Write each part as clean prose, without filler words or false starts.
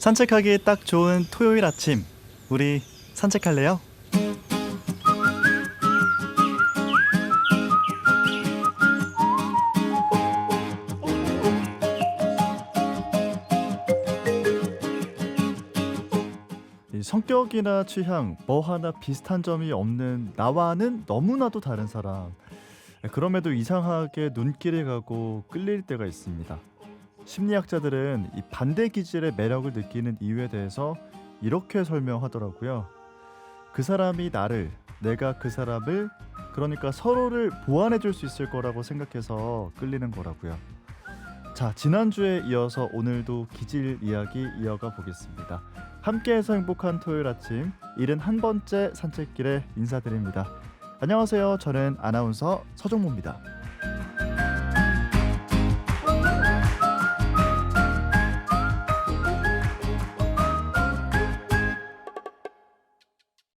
산책하기 딱 좋은 토요일 아침, 우리 산책할래요? 이 성격이나 취향 뭐 하나 비슷한 점이 없는 나와는 너무나도 다른 사람. 그럼에도 이상하게 눈길이 가고 끌릴 때가 있습니다. 심리학자들은 이 반대 기질의 매력을 느끼는 이유에 대해서 이렇게 설명하더라고요. 그 사람이 나를, 내가 그 사람을, 그러니까 서로를 보완해 줄 수 있을 거라고 생각해서 끌리는 거라고요. 자, 지난주에 이어서 오늘도 기질 이야기 이어가 보겠습니다. 함께해서 행복한 토요일 아침 71번째 산책길에 인사드립니다. 안녕하세요. 저는 아나운서 서종모입니다.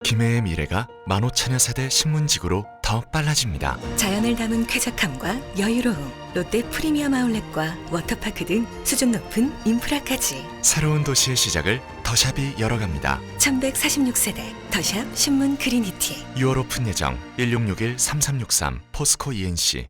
김해의 미래가 15,000여 세대 신문지구로 더 빨라집니다. 자연을 담은 쾌적함과 여유로움, 롯데 프리미엄 아울렛과 워터파크 등 수준 높은 인프라까지 새로운 도시의 시작을 더샵이 열어갑니다. 1146세대 더샵 신문 그리니티 6월 오픈 예정 1661-3363 포스코 ENC.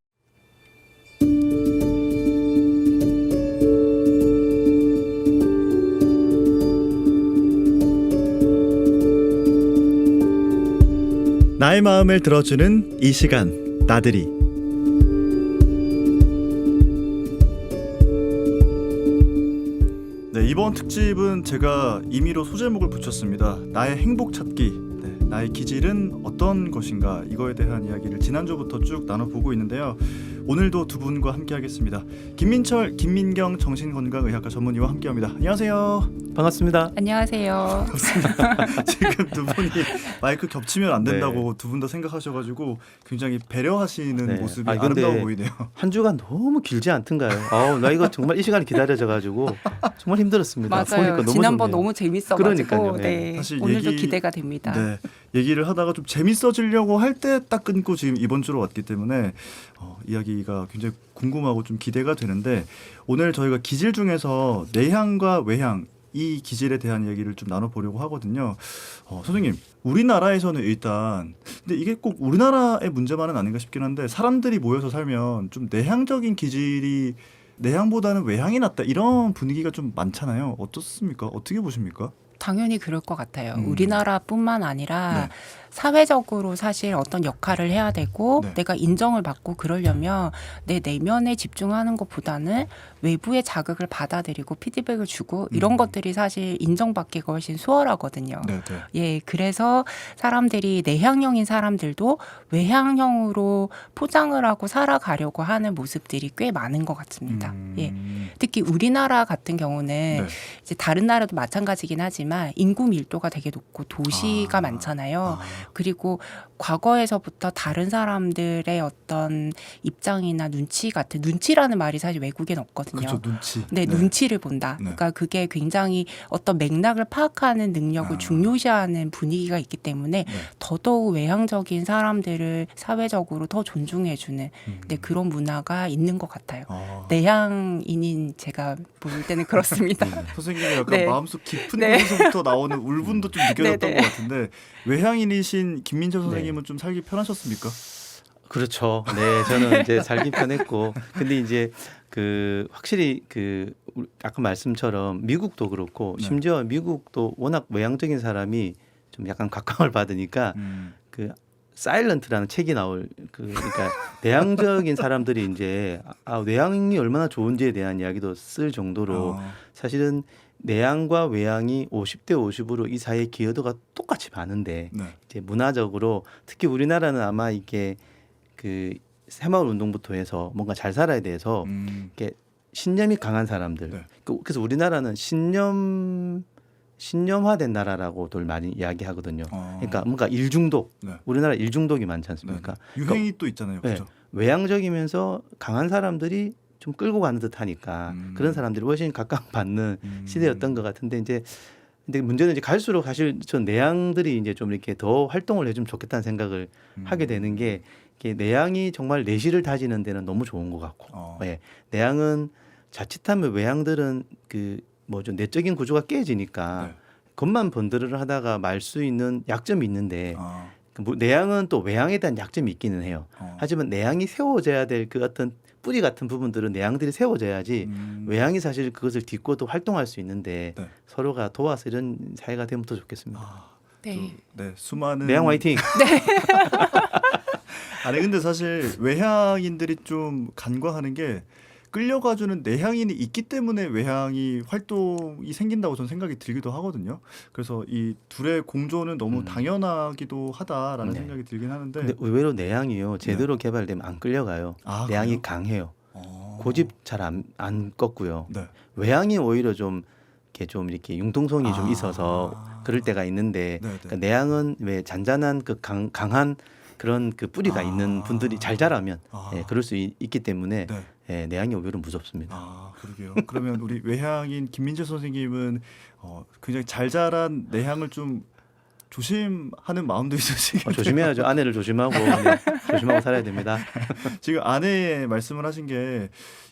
나의 마음을 들어주는 이 시간, 나들이. 네, 이번 특집은 제가 임의로 소제목을 붙였습니다. 나의 행복 찾기. 네, 나의 기질은 어떤 것인가, 이거에 대한 이야기를 지난주부터 쭉 나눠보고 있는데요. 오늘도 두 분과 함께하겠습니다. 김민철, 김민경 정신건강의학과 전문의와 함께합니다. 안녕하세요. 반갑습니다. 안녕하세요. 지금 두 분이 마이크 겹치면 안 된다고 네. 두 분 다 생각하셔가지고 굉장히 배려하시는 네. 모습이 근데 아름다워 보이네요. 한 주간 너무 길지 않던가요? 나 이거 정말 이 시간이 기다려져가지고 정말 힘들었습니다. 맞아요. 보니까 지난번 좋네요. 너무 재밌어가지고 그러니까요. 네. 사실 오늘도 기대가 됩니다. 네, 얘기를 하다가 좀 재밌어지려고 할 때 딱 끊고 지금 이번 주로 왔기 때문에 이야기가 굉장히 궁금하고 좀 기대가 되는데, 오늘 저희가 기질 중에서 내향과 외향, 이 기질에 대한 이야기를 좀 나눠보려고 하거든요. 선생님, 우리나라에서는 일단, 근데 이게 꼭 우리나라의 문제만은 아닌가 싶긴 한데, 사람들이 모여서 살면 좀 내향적인 기질이 내향보다는 외향이 낫다, 이런 분위기가 좀 많잖아요. 어떻습니까? 어떻게 보십니까? 당연히 그럴 것 같아요. 우리나라뿐만 아니라 네. 사회적으로 사실 어떤 역할을 해야 되고 네. 내가 인정을 받고 그러려면 내 내면에 집중하는 것보다는 외부의 자극을 받아들이고 피드백을 주고 이런 것들이 사실 인정받기가 훨씬 수월하거든요. 네, 네. 예, 그래서 사람들이 내향형인 사람들도 외향형으로 포장을 하고 살아가려고 하는 모습들이 꽤 많은 것 같습니다. 예. 특히 우리나라 같은 경우는 네. 이제 다른 나라도 마찬가지긴 하지만 인구 밀도가 되게 높고 도시가 많잖아요. 그리고 과거에서부터 다른 사람들의 어떤 입장이나 눈치 같은, 눈치라는 말이 사실 외국엔 없거든요. 그렇죠, 눈치. 네, 눈치를 본다. 네. 그러니까 그게 굉장히 어떤 맥락을 파악하는 능력을 중요시하는 분위기가 있기 때문에 네. 더더욱 외향적인 사람들을 사회적으로 더 존중해주는 네, 그런 문화가 있는 것 같아요. 내향인인 제가 볼 때는 그렇습니다. 선생님이 약간 네. 마음속 깊은 네. 곳에서부터 나오는 울분도 좀 느껴졌던 네, 네. 것 같은데, 외향인이신 김민철 선생님은 네. 좀 살기 편하셨습니까? 그렇죠. 네, 저는 이제 살긴 편했고, 근데 이제 확실히 아까 말씀처럼 미국도 그렇고, 네. 심지어 미국도 워낙 외향적인 사람이 좀 약간 각광을 받으니까 사일런트라는 책이 그러니까 내향적인 사람들이 이제 외향이 얼마나 좋은지에 대한 이야기도 쓸 정도로 사실은 내향과 외향이 50대 50으로 이 사이의 기여도가 똑같이 많은데, 네. 이제 문화적으로 특히 우리나라는 아마 이게 새마을 운동부터 해서 뭔가 잘 살아야 돼서 이렇게 신념이 강한 사람들. 네. 그래서 우리나라는 신념화된 나라라고들 많이 이야기하거든요. 그러니까 뭔가 일중독. 네. 우리나라 일중독이 많지 않습니까? 네. 유행이 또 있잖아요. 네. 그렇죠? 외향적이면서 강한 사람들이 좀 끌고 가는 듯하니까 그런 사람들이 훨씬 각광받는 시대였던 것 같은데, 근데 문제는 이제 갈수록 사실 전 내향들이 이제 좀 이렇게 더 활동을 해주면 좋겠다는 생각을 하게 되는 게, 이게 내향이 정말 내실을 다지는 데는 너무 좋은 것 같고, 내향은 자칫하면 외향들은 뭐죠 내적인 구조가 깨지니까 네. 겉만 번드르르 하다가 말 수 있는 약점이 있는데 아, 내향은 또 외향에 대한 약점이 있기는 해요. 어. 하지만 내향이 세워져야 될 그 어떤 뿌리 같은 부분들은 내향들이 세워져야지 외향이 사실 그것을 딛고도 활동할 수 있는데 네. 서로가 도와서 이런 사회가 되면 더 좋겠습니다. 아, 네. 네, 수많은 내향 화이팅! 아니 근데 사실 외향인들이 좀 간과하는 게 끌려가주는 내향인이 있기 때문에 외향이 활동이 생긴다고 저는 생각이 들기도 하거든요. 그래서 이 둘의 공존은 너무 당연하기도 하다라는 네. 생각이 들긴 하는데. 근데 의외로 내향이요 제대로 개발되면 안 끌려가요. 아, 내향이 그래요? 강해요. 어. 고집 잘 안 꺾고요. 네. 외향이 오히려 좀 이렇게 융통성이 좀 아. 있어서 그럴 때가 있는데 네, 네. 그러니까 내향은 왜 잔잔한 그 강한 그런 그 뿌리가 아. 있는 분들이 잘 자라면 아. 예, 그럴 수 있기 때문에 네. 예, 내향이 오히려 무섭습니다. 아, 그러게요. 그러면 우리 외향인 김민재 선생님은 굉장히 잘 자란 내향을 좀 조심하는 마음도 있으시겠네요. 조심해야죠. 아내를 조심하고 네, 조심하고 살아야 됩니다. 지금 아내의 말씀을 하신 게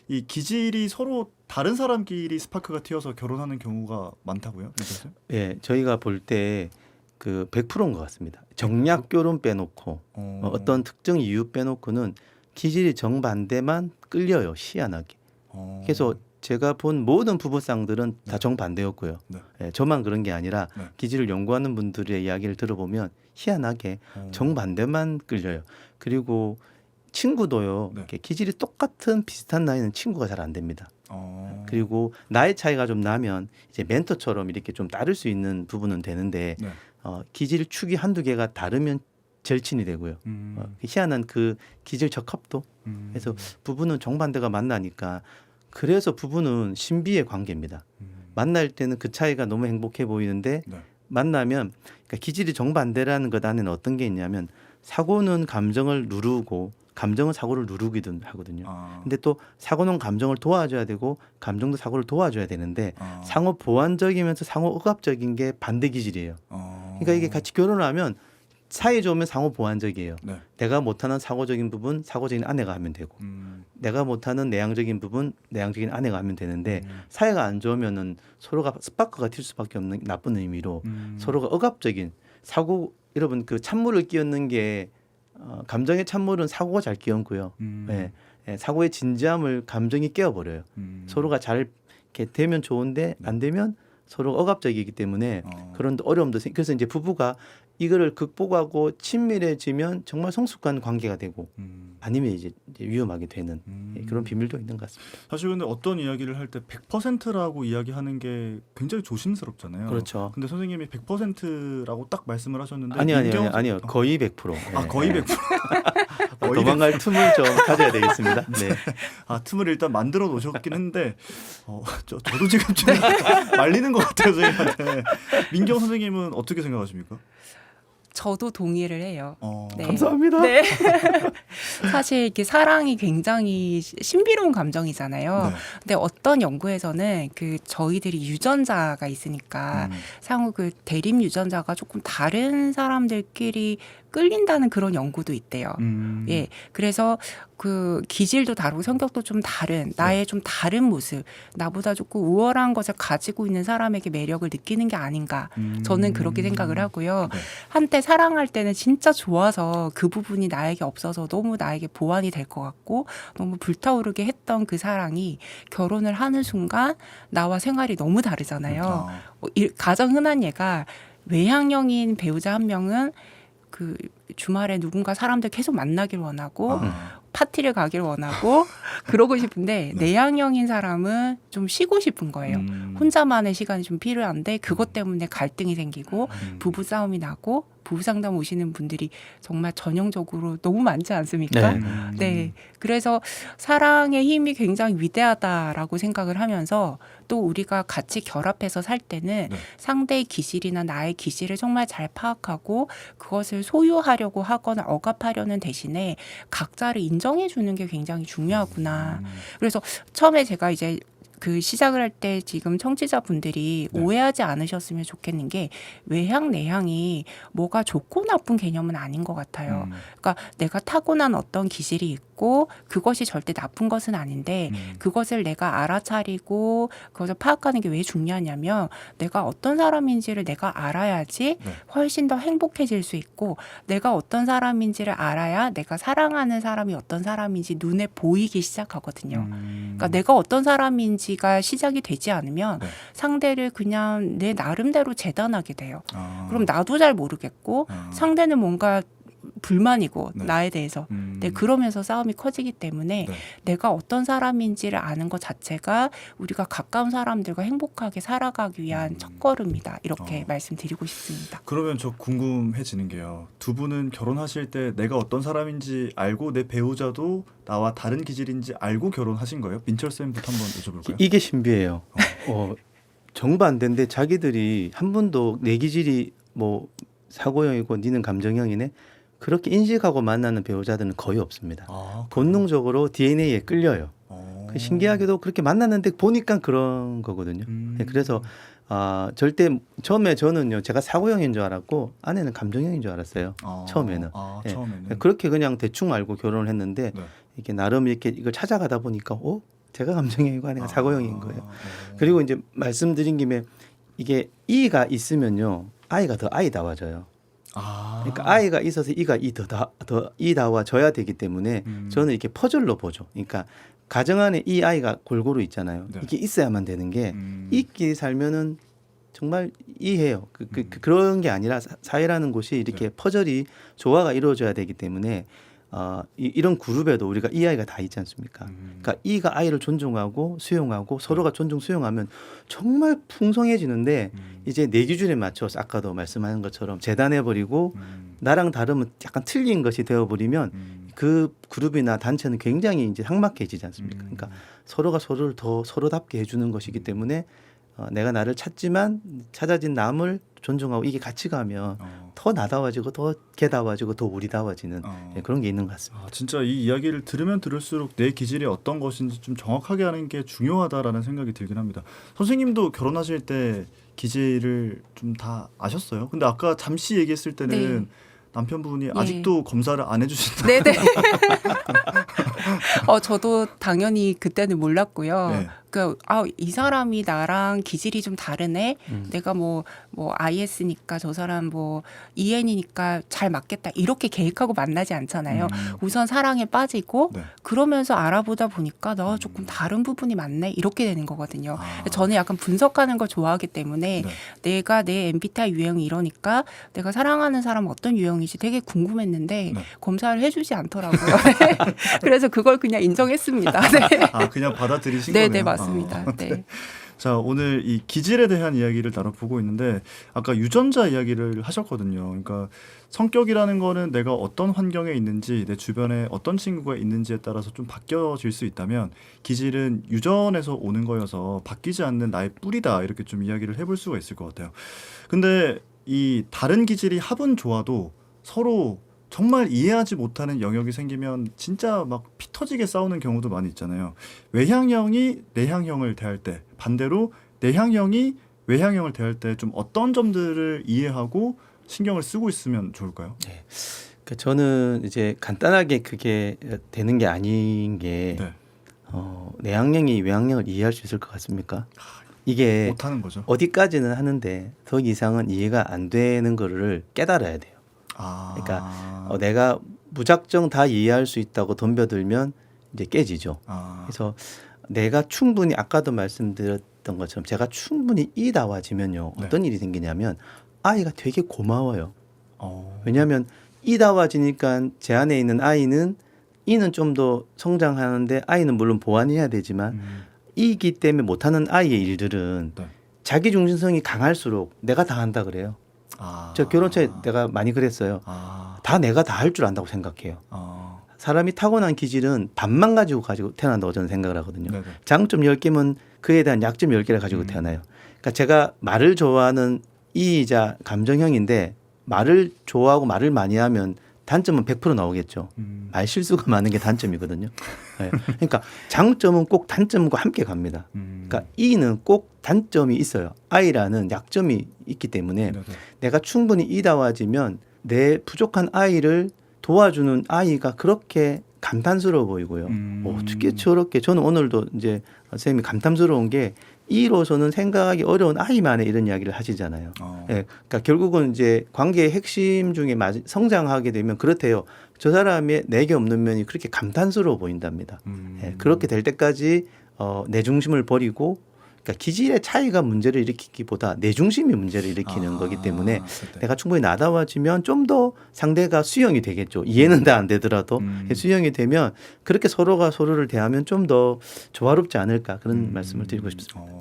이 기질이 서로 다른 사람끼리 스파크가 튀어서 결혼하는 경우가 많다고요? 그래서? 예, 저희가 볼 때 그 100%인 것 같습니다. 정략 결혼 빼놓고 어떤 특정 이유 빼놓고는 기질이 정반대만 끌려요. 희한하게. 그래서 제가 본 모든 부부상들은 다 정반대였고요. 네. 예, 저만 그런 게 아니라 네. 기질을 연구하는 분들의 이야기를 들어보면 희한하게 정반대만 끌려요. 그리고 친구도요. 네. 이렇게 기질이 똑같은 비슷한 나이는 친구가 잘 안 됩니다. 어. 그리고 나이 차이가 좀 나면 이제 멘토처럼 이렇게 좀 따를 수 있는 부분은 되는데 네. 기질 축이 한두 개가 다르면 절친이 되고요. 희한한 그 기질 적합도. 그래서 부부는 정반대가 만나니까 그래서 부부는 신비의 관계입니다. 만날 때는 그 차이가 너무 행복해 보이는데 네. 만나면 그러니까 기질이 정반대라는 것 안에는 어떤 게 있냐면 사고는 감정을 누르고 감정은 사고를 누르기도 하거든요. 아. 근데 또 사고는 감정을 도와줘야 되고 감정도 사고를 도와줘야 되는데 아. 상호 보완적이면서 상호 억압적인 게 반대 기질이에요. 그러니까 이게 같이 결혼을 하면 사이 좋으면 상호 보완적이에요. 네. 내가 못하는 사고적인 부분 사고적인 아내가 하면 되고 내가 못하는 내향적인 부분 내향적인 아내가 하면 되는데 사이가 안 좋으면은 서로가 스파크가 튈 수밖에 없는 나쁜 의미로 서로가 억압적인 사고 여러분 그 찬물을 끼얹는 게 감정의 찬물은 사고가 잘 끼얹고요. 예, 예, 사고의 진지함을 감정이 깨워버려요. 서로가 잘 이렇게 되면 좋은데 안 되면 서로 억압적이기 때문에 그런 어려움도 그래서 이제 부부가 이거를 극복하고 친밀해지면 정말 성숙한 관계가 되고 아니면 이제 위험하게 되는 그런 비밀도 있는 것 같습니다. 사실 근데 어떤 이야기를 할 때 100%라고 이야기하는 게 굉장히 조심스럽잖아요. 그렇죠. 근데 선생님이 100%라고 딱 말씀을 하셨는데 아니요. 거의 100%. 아, 거의 100%. 거의 도망갈 틈을 좀 가져야 되겠습니다. 네. 아, 틈을 일단 만들어 놓으셨긴 했는데 저도 지금 좀 말리는 것 같아요, 선생님한테. 민경 선생님은 어떻게 생각하십니까? 저도 동의를 해요. 네. 감사합니다. 네. 사실 이렇게 사랑이 굉장히 신비로운 감정이잖아요. 네. 근데 어떤 연구에서는 그 저희들이 유전자가 있으니까 상호 그 대립 유전자가 조금 다른 사람들끼리 끌린다는 그런 연구도 있대요. 예. 그래서 그 기질도 다르고 성격도 좀 다른 나의 좀 다른 모습, 나보다 조금 우월한 것을 가지고 있는 사람에게 매력을 느끼는 게 아닌가. 저는 그렇게 생각을 하고요. 네. 한때 사랑할 때는 진짜 좋아서 그 부분이 나에게 없어서 너무 나에게 보완이 될 것 같고 너무 불타오르게 했던 그 사랑이 결혼을 하는 순간 나와 생활이 너무 다르잖아요. 가장 흔한 예가 외향형인 배우자 한 명은 그 주말에 누군가 사람들 계속 만나길 원하고 파티를 가길 원하고 그러고 싶은데 네. 내향형인 사람은 좀 쉬고 싶은 거예요. 혼자만의 시간이 좀 필요한데 그것 때문에 갈등이 생기고 부부 싸움이 나고 부부 상담 오시는 분들이 정말 전형적으로 너무 많지 않습니까? 네. 네. 그래서 사랑의 힘이 굉장히 위대하다라고 생각을 하면서 또 우리가 같이 결합해서 살 때는 네. 상대의 기질이나 나의 기질을 정말 잘 파악하고 그것을 소유하려고 하거나 억압하려는 대신에 각자를 인정해 주는 게 굉장히 중요하구나. 그래서 처음에 제가 이제 그 시작을 할 때 지금 청취자분들이 네. 오해하지 않으셨으면 좋겠는 게 외향 내향이 뭐가 좋고 나쁜 개념은 아닌 것 같아요. 그러니까 내가 타고난 어떤 기질이 있고 그것이 절대 나쁜 것은 아닌데 그것을 내가 알아차리고 그것을 파악하는 게 왜 중요하냐면 내가 어떤 사람인지를 내가 알아야지 네. 훨씬 더 행복해질 수 있고 내가 어떤 사람인지를 알아야 내가 사랑하는 사람이 어떤 사람인지 눈에 보이기 시작하거든요. 그러니까 내가 어떤 사람인지가 시작이 되지 않으면 네. 상대를 그냥 내 나름대로 재단하게 돼요. 아. 그럼 나도 잘 모르겠고 아. 상대는 뭔가 불만이고 네. 나에 대해서 네, 그러면서 싸움이 커지기 때문에 네. 내가 어떤 사람인지를 아는 것 자체가 우리가 가까운 사람들과 행복하게 살아가기 위한 첫걸음이다. 이렇게 말씀드리고 싶습니다. 그러면 저 궁금해지는 게요. 두 분은 결혼하실 때 내가 어떤 사람인지 알고 내 배우자도 나와 다른 기질인지 알고 결혼하신 거예요? 민철 쌤부터 한번 여쭤볼까요? 이게 신비해요. 정반대인데 자기들이 한 번도 내 기질이 뭐 사고형이고 니는 감정형이네 그렇게 인식하고 만나는 배우자들은 거의 없습니다. 아, 본능적으로 DNA에 끌려요. 어. 신기하게도 그렇게 만났는데 보니까 그런 거거든요. 네, 그래서 절대 처음에 저는요 제가 사고형인 줄 알았고 아내는 감정형인 줄 알았어요. 처음에는. 네. 처음에는 그렇게 그냥 대충 알고 결혼을 했는데 네. 이렇게 나름 이렇게 이걸 찾아가다 보니까 제가 감정형이고 아내가 사고형인 거예요. 그리고 이제 말씀드린 김에 이게 이가 있으면요 아이가 더 아이다워져요. 그러니까 아이가 있어서 이가 더 이다워져야 되기 때문에 저는 이렇게 퍼즐로 보죠. 그러니까 가정 안에 이 아이가 골고루 있잖아요. 네. 이게 있어야만 되는 게 있기 살면은 정말 이해해요. 그런 게 아니라 사회라는 곳이 이렇게 네. 퍼즐이 조화가 이루어져야 되기 때문에 이런 그룹에도 우리가 이 아이가 다 있지 않습니까? 그러니까 이가 아이를 존중하고 수용하고 서로가 존중 수용하면 정말 풍성해지는데 이제 내 기준에 맞춰서 아까도 말씀하신 것처럼 재단해버리고 나랑 다르면 약간 틀린 것이 되어버리면 그 그룹이나 단체는 굉장히 이제 삭막해지지 않습니까? 그러니까 서로가 서로를 더 서로답게 해주는 것이기 때문에 내가 나를 찾지만 찾아진 남을 존중하고 이게 같이 가면 더 나다워지고 더 걔다워지고 더 우리다워지는 그런 게 있는 것 같습니다. 진짜 이 이야기를 들으면 들을수록 내 기질이 어떤 것인지 좀 정확하게 하는 게 중요하다라는 생각이 들긴 합니다. 선생님도 결혼하실 때 기질을 좀 다 아셨어요? 근데 아까 잠시 얘기했을 때는 네. 남편분이 예. 아직도 검사를 안 해주신다. 네네. 저도 당연히 그때는 몰랐고요. 네. 이 사람이 나랑 기질이 좀 다르네. 내가 뭐 IS니까 저 사람 뭐 EN이니까 잘 맞겠다. 이렇게 계획하고 만나지 않잖아요. 우선 사랑에 빠지고 네. 그러면서 알아보다 보니까 나 조금 다른 부분이 많네. 이렇게 되는 거거든요. 저는 약간 분석하는 걸 좋아하기 때문에 네. 내가 내 MBTI 유형이 이러니까 내가 사랑하는 사람은 어떤 유형인지 되게 궁금했는데 네. 검사를 해주지 않더라고요. 그래서 그걸 그냥 인정했습니다. 네. 그냥 받아들이신 네, 거네요. 네, 맞습니다. 네. 자, 오늘 이 기질에 대한 이야기를 나눠보고 있는데 아까 유전자 이야기를 하셨거든요. 그러니까 성격이라는 거는 내가 어떤 환경에 있는지 내 주변에 어떤 친구가 있는지에 따라서 좀 바뀌어질 수 있다면 기질은 유전에서 오는 거여서 바뀌지 않는 나의 뿌리다 이렇게 좀 이야기를 해볼 수가 있을 것 같아요. 근데 이 다른 기질이 합은 좋아도 서로 정말 이해하지 못하는 영역이 생기면 진짜 막 피 터지게 싸우는 경우도 많이 있잖아요. 외향형이 내향형을 대할 때 반대로 내향형이 외향형을 대할 때 좀 어떤 점들을 이해하고 신경을 쓰고 있으면 좋을까요? 그러니까 저는 이제 간단하게 그게 되는 게 아닌 게 네. 내향형이 외향형을 이해할 수 있을 것 같습니까? 이게 못하는 거죠. 어디까지는 하는데 더 이상은 이해가 안 되는 거를 깨달아야 돼요. 그러니까 내가 무작정 다 이해할 수 있다고 덤벼들면 이제 깨지죠. 그래서 내가 충분히 아까도 말씀드렸던 것처럼 제가 충분히 이다워지면요. 네. 어떤 일이 생기냐면 아이가 되게 고마워요. 왜냐하면 이다워지니까 제 안에 있는 아이는 이는 좀 더 성장하는데 아이는 물론 보완해야 되지만 이기 때문에 못하는 아이의 일들은 네. 자기 중심성이 강할수록 내가 다 한다 그래요. 저 결혼처에 내가 많이 그랬어요. 다 내가 다 할 줄 안다고 생각해요. 사람이 타고난 기질은 반만 가지고 태어난다고 저는 생각을 하거든요. 네네. 장점 10개면 그에 대한 약점 10개를 가지고 태어나요. 그러니까 제가 말을 좋아하는 이이자 감정형인데 말을 좋아하고 말을 많이 하면 단점은 100% 나오겠죠. 말 실수가 많은 게 단점이거든요. 네. 그러니까 장점은 꼭 단점과 함께 갑니다. 그러니까 E는 꼭 단점이 있어요. I라는 약점이 있기 때문에 네네. 내가 충분히 E다워지면 내 부족한 I를 도와주는 I가 그렇게 감탄스러워 보이고요. 어떻게 저렇게 저는 오늘도 이제 선생님이 감탄스러운 게 E로서는 생각하기 어려운 I만의 이런 이야기를 하시잖아요. 예, 그러니까 결국은 이제 관계의 핵심 중에 성장하게 되면 그렇대요. 저 사람의 내게 없는 면이 그렇게 감탄스러워 보인답니다. 예, 그렇게 될 때까지 내 중심을 버리고 그러니까 기질의 차이가 문제를 일으키기보다 내 중심이 문제를 일으키는 거기 때문에 네. 내가 충분히 나다워지면 좀 더 상대가 수용이 되겠죠. 이해는 다 안 되더라도 수용이 되면 그렇게 서로가 서로를 대하면 좀 더 조화롭지 않을까 그런 말씀을 드리고 싶습니다.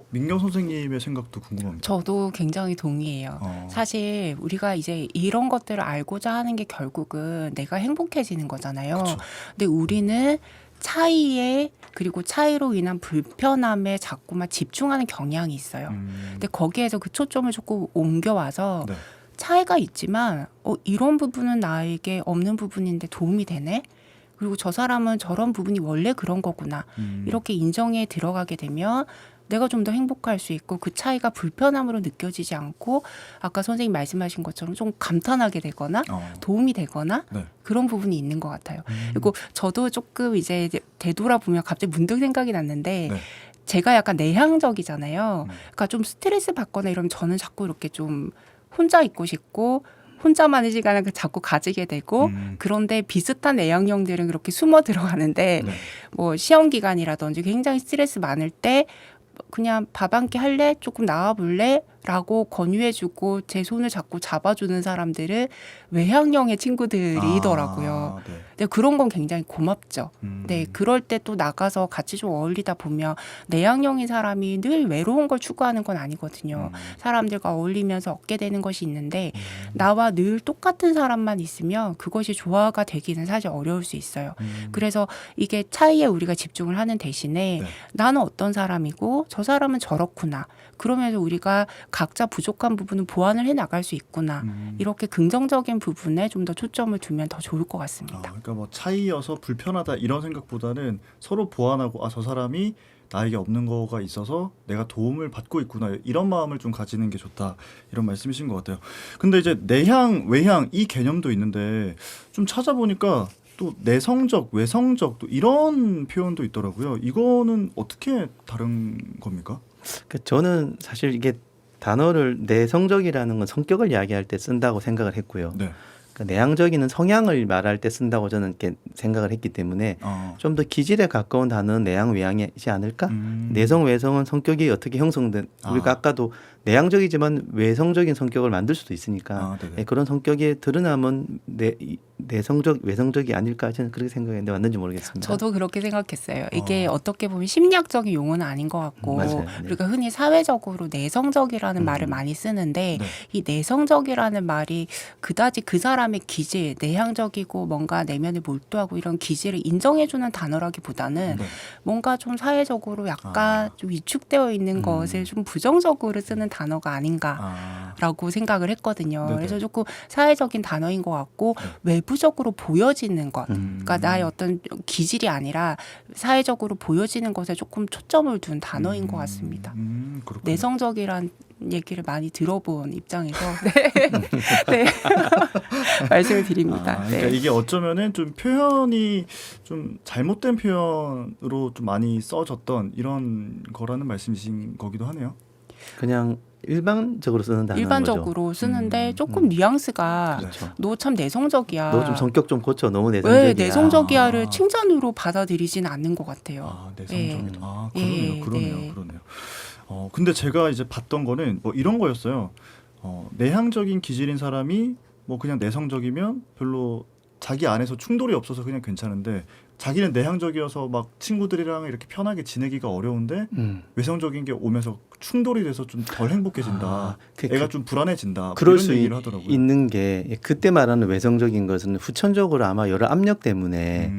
민경 선생님의 생각도 궁금합니다. 저도 굉장히 동의해요. 사실 우리가 이제 이런 것들을 알고자 하는 게 결국은 내가 행복해지는 거잖아요. 그쵸. 근데 우리는 차이에 그리고 차이로 인한 불편함에 자꾸만 집중하는 경향이 있어요. 근데 거기에서 그 초점을 조금 옮겨와서 네. 차이가 있지만 이런 부분은 나에게 없는 부분인데 도움이 되네. 그리고 저 사람은 저런 부분이 원래 그런 거구나. 이렇게 인정에 들어가게 되면 내가 좀 더 행복할 수 있고 그 차이가 불편함으로 느껴지지 않고 아까 선생님 말씀하신 것처럼 좀 감탄하게 되거나 도움이 되거나 네. 그런 부분이 있는 것 같아요. 그리고 저도 조금 이제 되돌아보면 갑자기 문득 생각이 났는데 네. 제가 약간 내향적이잖아요. 그러니까 좀 스트레스 받거나 이러면 저는 자꾸 이렇게 좀 혼자 있고 싶고 혼자만의 시간을 자꾸 가지게 되고 그런데 비슷한 내향형들은 그렇게 숨어 들어가는데 네. 뭐 시험 기간이라든지 굉장히 스트레스 많을 때 그냥 밥 한 끼 할래? 조금 나와볼래? 라고 권유해주고 제 손을 자꾸 잡아주는 사람들은 외향형의 친구들이더라고요. 네. 근데 그런 건 굉장히 고맙죠. 네, 그럴 때 또 나가서 같이 좀 어울리다 보면 내향형인 사람이 늘 외로운 걸 추구하는 건 아니거든요. 사람들과 어울리면서 얻게 되는 것이 있는데 나와 늘 똑같은 사람만 있으면 그것이 조화가 되기는 사실 어려울 수 있어요. 그래서 이게 차이에 우리가 집중을 하는 대신에 네. 나는 어떤 사람이고 저 사람은 저렇구나. 그러면서 우리가 각자 부족한 부분은 보완을 해 나갈 수 있구나. 이렇게 긍정적인 부분에 좀 더 초점을 두면 더 좋을 것 같습니다. 그러니까 뭐 차이여서 불편하다 이런 생각보다는 서로 보완하고 저 사람이 나에게 없는 거가 있어서 내가 도움을 받고 있구나 이런 마음을 좀 가지는 게 좋다 이런 말씀이신 것 같아요. 근데 이제 내향, 외향 이 개념도 있는데 좀 찾아보니까 또 내성적, 외성적 또 이런 표현도 있더라고요. 이거는 어떻게 다른 겁니까? 저는 사실 이게 단어를 내성적이라는 건 성격을 이야기할 때 쓴다고 생각을 했고요. 네. 그러니까 내향적인 성향을 말할 때 쓴다고 저는 이렇게 생각을 했기 때문에 좀 더 기질에 가까운 단어는 내향 외향이지 않을까? 내성 외성은 성격이 어떻게 형성된 우리가 아까도 내향적이지만 외성적인 성격을 만들 수도 있으니까 그런 성격이 드러나면 내성적 외성적이 아닐까 저는 그렇게 생각했는데 맞는지 모르겠습니다. 저도 그렇게 생각했어요. 이게 어떻게 보면 심리학적인 용어는 아닌 것 같고 맞아요. 네. 우리가 흔히 사회적으로 내성적이라는 말을 많이 쓰는데 네. 이 내성적이라는 말이 그다지 그 사람의 기질, 내향적이고 뭔가 내면에 몰두하고 이런 기질을 인정해주는 단어라기보다는 뭔가 좀 사회적으로 약간 좀 위축되어 있는 것을 좀 부정적으로 쓰는 단어가 아닌가라고 생각을 했거든요. 네네. 그래서 조금 사회적인 단어인 것 같고 외부적으로 보여지는 것, 그러니까 나의 어떤 기질이 아니라 사회적으로 보여지는 것에 조금 초점을 둔 단어인 것 같습니다. 그렇군요. 내성적이란 얘기를 많이 들어본 입장에서 네. 말씀을 드립니다. 그러니까 이게 어쩌면은 좀 표현이 좀 잘못된 표현으로 좀 많이 써졌던 이런 거라는 말씀이신 거기도 하네요. 그냥 일반적으로 쓰는 단어인 일반적으로 거죠. 쓰는데 조금 뉘앙스가 그렇죠. 너 참 내성적이야. 너 좀 성격 좀 고쳐. 너무 내성적이야. 왜 내성적이야를 칭찬으로 받아들이지는 않는 것 같아요. 내성적이다. 예. 그러네요. 네. 그러네요. 근데 제가 이제 봤던 거는 뭐 이런 거였어요. 내향적인 기질인 사람이 뭐 그냥 내성적이면 별로 자기 안에서 충돌이 없어서 그냥 괜찮은데 자기는 내향적이어서 막 친구들이랑 이렇게 편하게 지내기가 어려운데 외성적인 게 오면서 충돌이 돼서 좀 덜 행복해진다. 애가 좀 불안해진다. 그럴 이런 수 얘기를 하더라고요. 있는 게 그때 말하는 외성적인 것은 후천적으로 아마 여러 압력 때문에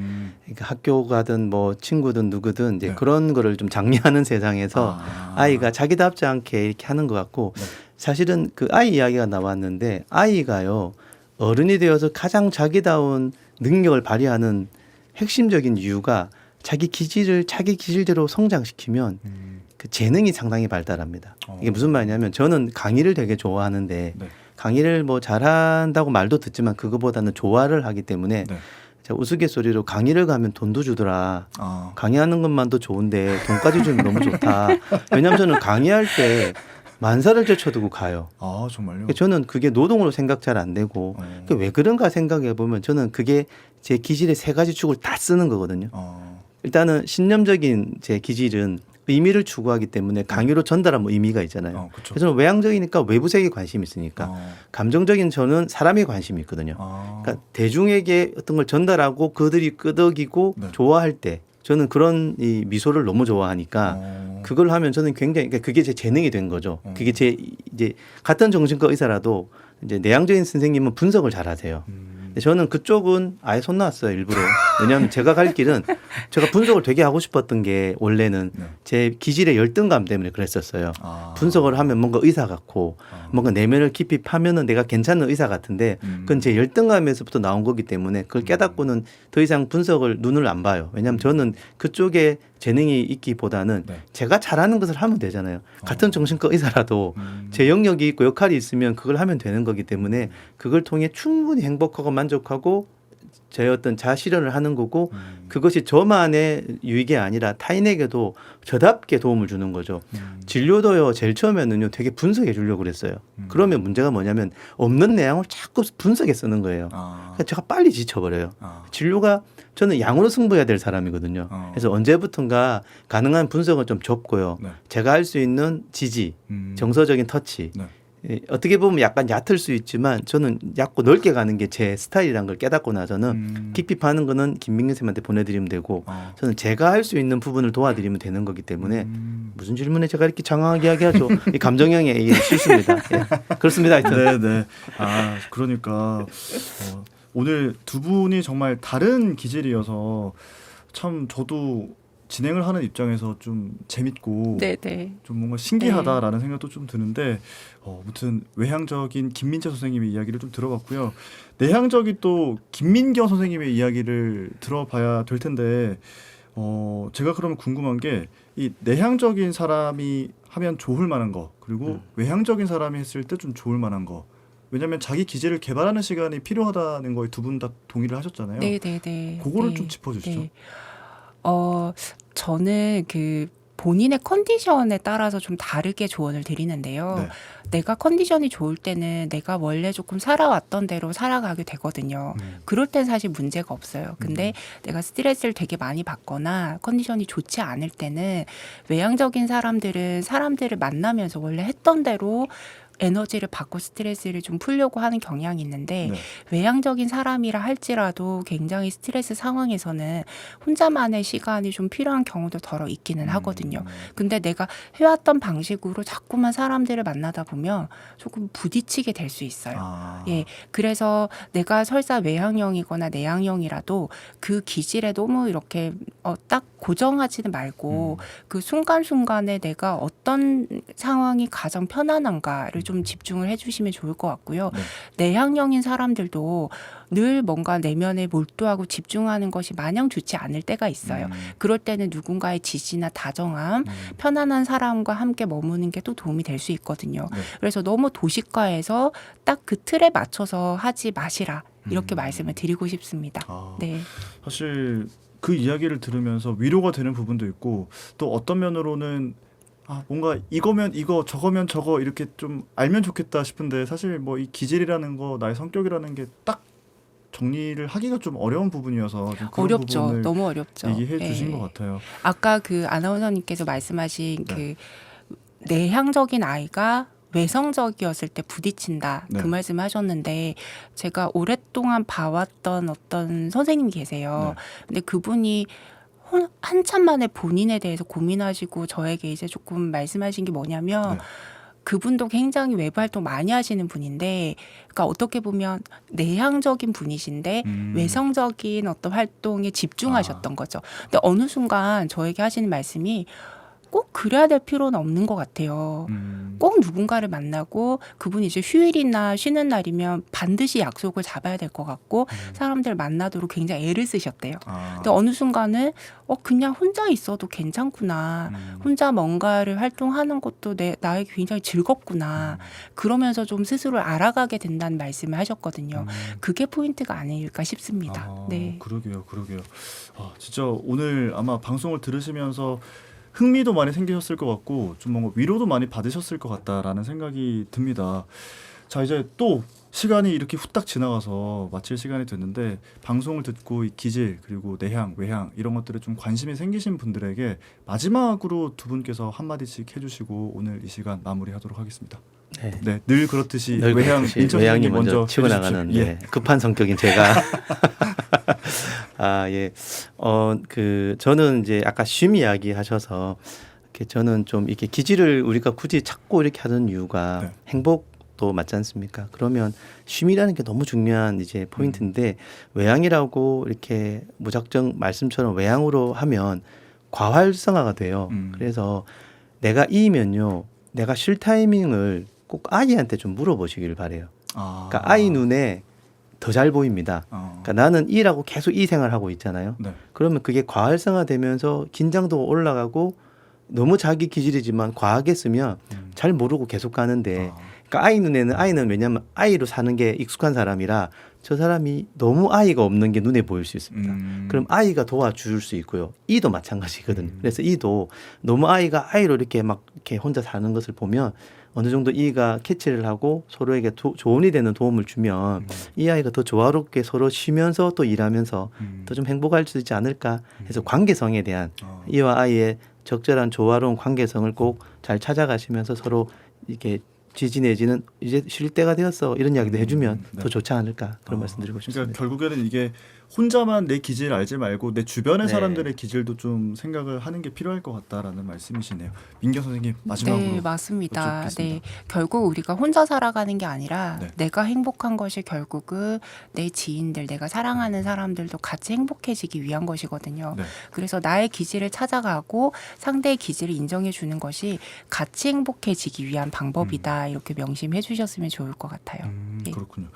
그러니까 학교 가든 뭐 친구든 누구든 이제 그런 거를 좀 장려하는 세상에서 아이가 자기답지 않게 이렇게 하는 것 같고 사실은 그 아이 이야기가 나왔는데 아이가요 어른이 되어서 가장 자기다운 능력을 발휘하는 핵심적인 이유가 자기 기질대로 성장시키면 그 재능이 상당히 발달합니다. 이게 무슨 말이냐면 저는 강의를 되게 좋아하는데 네. 강의를 뭐 잘한다고 말도 듣지만 그거보다는 좋아를 하기 때문에 네. 제가 우스갯소리로 강의를 가면 돈도 주더라. 아. 강의하는 것만도 좋은데 돈까지 주면 너무 좋다. 왜냐하면 저는 강의할 때 만사를 제쳐두고 가요. 아 정말요? 그러니까 저는 그게 노동으로 생각 잘 안 되고 그러니까 왜 그런가 생각해 보면 저는 그게 제 기질의 세 가지 축을 다 쓰는 거거든요. 일단은 신념적인 제 기질은 의미를 추구하기 때문에 강의로 전달하면 의미가 있잖아요. 그렇죠. 그래서 저는 외향적이니까 외부 세계에 관심이 있으니까 감정적인 저는 사람에 관심이 있거든요. 그러니까 대중에게 어떤 걸 전달하고 그들이 끄덕이고 네. 좋아할 때 저는 그런 이 미소를 너무 좋아하니까 그걸 하면 저는 굉장히 그러니까 그게 제 재능이 된 거죠. 그게 제 이제 같은 정신과 의사라도 이제 내향적인 선생님은 분석을 잘 하세요. 근데 저는 그쪽은 아예 손 놨어요 일부러. 왜냐하면 제가 갈 길은 제가 분석을 되게 하고 싶었던 게 원래는 네. 제 기질의 열등감 때문에 그랬었어요. 분석을 하면 뭔가 의사 같고 뭔가 내면을 깊이 파면은 내가 괜찮은 의사 같은데 그건 제 열등감에서부터 나온 거기 때문에 그걸 깨닫고는 더 이상 분석을 눈을 안 봐요. 왜냐하면 저는 그쪽에 재능이 있기보다는 네. 제가 잘하는 것을 하면 되잖아요. 같은 정신과 의사라도 제 영역이 있고 역할이 있으면 그걸 하면 되는 거기 때문에 그걸 통해 충분히 행복하고 만족하고 제 어떤 자아실현을 하는 거고 그것이 저만의 유익이 아니라 타인에게도 저답게 도움을 주는 거죠. 진료도요 제일 처음에는요 되게 분석해 주려고 그랬어요. 그러면 문제가 뭐냐면 없는 내용을 자꾸 분석해 쓰는 거예요. 그러니까 제가 빨리 지쳐버려요. 진료가 저는 양으로 승부해야 될 사람이거든요. 그래서 언제부턴가 가능한 분석은 좀 접고요. 네. 제가 할 수 있는 지지, 정서적인 터치. 네. 예, 어떻게 보면 약간 얕을 수 있지만 저는 얕고 넓게 가는 게 제 스타일이라는 걸 깨닫고 나서는 깊이 파는 거는 김민경 쌤한테 보내드리면 되고 저는 제가 할 수 있는 부분을 도와드리면 되는 거기 때문에 무슨 질문에 제가 이렇게 장황하게 이야기하죠. 이 감정형의 이게 실수입니다. 예. 그렇습니다. 하여튼. 네네. 아 그러니까 오늘 두 분이 정말 다른 기질이어서 참 저도 진행을 하는 입장에서 좀 재밌고 네네. 좀 뭔가 신기하다라는 생각도 좀 드는데 아무튼 외향적인 김민재 선생님의 이야기를 좀 들어봤고요. 내향적인 또 김민경 선생님의 이야기를 들어봐야 될 텐데 제가 그러면 궁금한 게 이 내향적인 사람이 하면 좋을 만한 거 그리고 외향적인 사람이 했을 때 좀 좋을 만한 거 왜냐하면 자기 기질을 개발하는 시간이 필요하다는 거에 두 분 다 동의를 하셨잖아요. 네네네. 그거를 네. 좀 짚어주시죠. 네. 저는 그 본인의 컨디션에 따라서 좀 다르게 조언을 드리는데요. 네. 내가 컨디션이 좋을 때는 내가 원래 조금 살아왔던 대로 살아가게 되거든요. 그럴 땐 사실 문제가 없어요. 근데 내가 스트레스를 되게 많이 받거나 컨디션이 좋지 않을 때는 외향적인 사람들은 사람들을 만나면서 원래 했던 대로 에너지를 받고 스트레스를 좀 풀려고 하는 경향이 있는데 네. 외향적인 사람이라 할지라도 굉장히 스트레스 상황에서는 혼자만의 시간이 좀 필요한 경우도 덜어 있기는 하거든요. 근데 내가 해왔던 방식으로 자꾸만 사람들을 만나다 보면 조금 부딪히게 될 수 있어요. 예, 그래서 내가 설사 외향형이거나 내향형이라도 그 기질에 너무 이렇게 딱 고정하지는 말고 그 순간순간에 내가 어떤 상황이 가장 편안한가를 좀 집중을 해주시면 좋을 것 같고요. 네. 내향형인 사람들도 늘 뭔가 내면에 몰두하고 집중하는 것이 마냥 좋지 않을 때가 있어요. 그럴 때는 누군가의 지시나 다정함, 편안한 사람과 함께 머무는 게 또 도움이 될 수 있거든요. 네. 그래서 너무 도식화해서 딱 그 틀에 맞춰서 하지 마시라. 이렇게 말씀을 드리고 싶습니다. 네. 사실 그 이야기를 들으면서 위로가 되는 부분도 있고 또 어떤 면으로는 뭔가 이거면 이거 저거면 저거 이렇게 좀 알면 좋겠다 싶은데 사실 뭐 이 기질이라는 거 나의 성격이라는 게 딱 정리를 하기가 좀 어려운 부분이어서 좀 그런 어렵죠. 부분을 너무 어렵죠. 얘기해 주신 예. 것 같아요. 아까 그 아나운서님께서 말씀하신 네. 그 내향적인 아이가 외성적이었을 때 부딪힌다 네. 그 말씀하셨는데 제가 오랫동안 봐왔던 어떤 선생님이 계세요. 네. 근데 그분이 한참 만에 본인에 대해서 고민하시고 저에게 이제 조금 말씀하신 게 뭐냐면 네. 그분도 굉장히 외부 활동 많이 하시는 분인데, 그러니까 어떻게 보면 내향적인 분이신데 외성적인 어떤 활동에 집중하셨던 거죠. 근데 어느 순간 저에게 하시는 말씀이 꼭 그래야 될 필요는 없는 것 같아요. 꼭 누군가를 만나고 그분이 이제 휴일이나 쉬는 날이면 반드시 약속을 잡아야 될 것 같고 사람들 만나도록 굉장히 애를 쓰셨대요. 근데 어느 순간은 그냥 혼자 있어도 괜찮구나. 혼자 뭔가를 활동하는 것도 나에게 굉장히 즐겁구나. 그러면서 좀 스스로를 알아가게 된다는 말씀을 하셨거든요. 그게 포인트가 아닐까 싶습니다. 네. 그러게요. 진짜 오늘 아마 방송을 들으시면서 흥미도 많이 생기셨을 것 같고 좀 뭔가 위로도 많이 받으셨을 것 같다라는 생각이 듭니다. 자, 이제 또 시간이 이렇게 후딱 지나가서 마칠 시간이 됐는데 방송을 듣고 이 기질 그리고 내향, 외향 이런 것들에 좀 관심이 생기신 분들에게 마지막으로 두 분께서 한마디씩 해주시고 오늘 이 시간 마무리하도록 하겠습니다. 네, 늘 그렇듯이 늘 외향 그렇듯이 민철 외향이 선생님 먼저 치고 해주십시오. 나가는 예. 급한 성격인 제가 예. 저는 이제 아까 쉼 이야기 하셔서 이렇게 저는 좀 이렇게 기질을 우리가 굳이 찾고 이렇게 하는 이유가 네. 행복도 맞지 않습니까? 그러면 쉼이라는 게 너무 중요한 이제 포인트인데 외향이라고 이렇게 무작정 말씀처럼 외향으로 하면 과활성화가 돼요. 그래서 내가 E면요. 내가 쉴 타이밍을 꼭 아이한테 좀 물어보시길 바래요. 그러니까 아이 눈에 더 잘 보입니다. 그러니까 나는 E라고 계속 E 생활하고 있잖아요. 네. 그러면 그게 과활성화되면서 긴장도 올라가고 너무 자기 기질이지만 과하게 쓰면 잘 모르고 계속 가는데 그러니까 아이 눈에는 아이는 왜냐하면 아이로 사는 게 익숙한 사람이라 저 사람이 너무 아이가 없는 게 눈에 보일 수 있습니다. 그럼 아이가 도와줄 수 있고요. E도 마찬가지거든요. 그래서 E도 너무 아이가 아이로 이렇게 막 이렇게 혼자 사는 것을 보면 어느 정도 E가 캐치를 하고 서로에게 조언이 되는 도움을 주면 이 아이가 더 조화롭게 서로 쉬면서 또 일하면서 더 좀 행복할 수 있지 않을까 해서 관계성에 대한 E와 아이의 적절한 조화로운 관계성을 꼭 잘 찾아가시면서 서로 이렇게 지지 내지는 이제 쉴 때가 되었어 이런 이야기도 해주면 네. 더 좋지 않을까 그런 말씀드리고 싶습니다. 그러니까 결국에는 이게 혼자만 내 기질을 알지 말고 내 주변의 네. 사람들의 기질도 좀 생각을 하는 게 필요할 것 같다라는 말씀이시네요. 민경 선생님 마지막으로 네, 맞습니다. 여쭙겠습니다. 네, 결국 우리가 혼자 살아가는 게 아니라 네. 내가 행복한 것이 결국은 내 지인들, 내가 사랑하는 사람들도 같이 행복해지기 위한 것이거든요. 네. 그래서 나의 기질을 찾아가고 상대의 기질을 인정해 주는 것이 같이 행복해지기 위한 방법이다. 이렇게 명심해 주셨으면 좋을 것 같아요. 예. 그렇군요.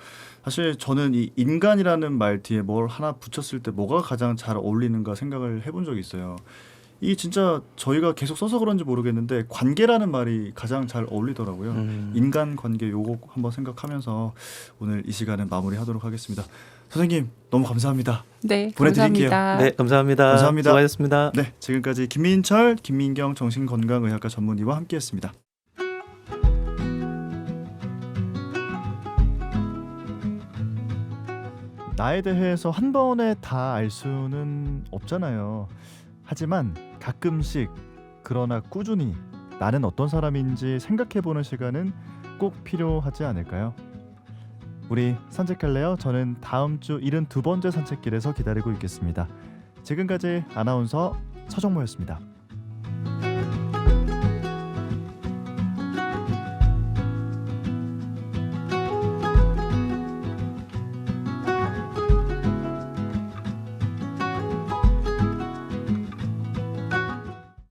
사실 저는 이 인간이라는 말 뒤에 뭘 하나 붙였을 때 뭐가 가장 잘 어울리는가 생각을 해본 적이 있어요. 이 진짜 저희가 계속 써서 그런지 모르겠는데 관계라는 말이 가장 잘 어울리더라고요. 인간 관계 요거 한번 생각하면서 오늘 이 시간은 마무리하도록 하겠습니다. 선생님 너무 감사합니다. 네, 보내드릴게요. 감사합니다. 네, 감사합니다. 감사합니다. 수고하셨습니다. 네, 지금까지 김민철, 김민경 정신건강의학과 전문의와 함께했습니다. 나에 대해서 한 번에 다 알 수는 없잖아요. 하지만 가끔씩 그러나 꾸준히 나는 어떤 사람인지 생각해보는 시간은 꼭 필요하지 않을까요? 우리 산책할래요? 저는 다음 주 72번째 산책길에서 기다리고 있겠습니다. 지금까지 아나운서 서정모였습니다.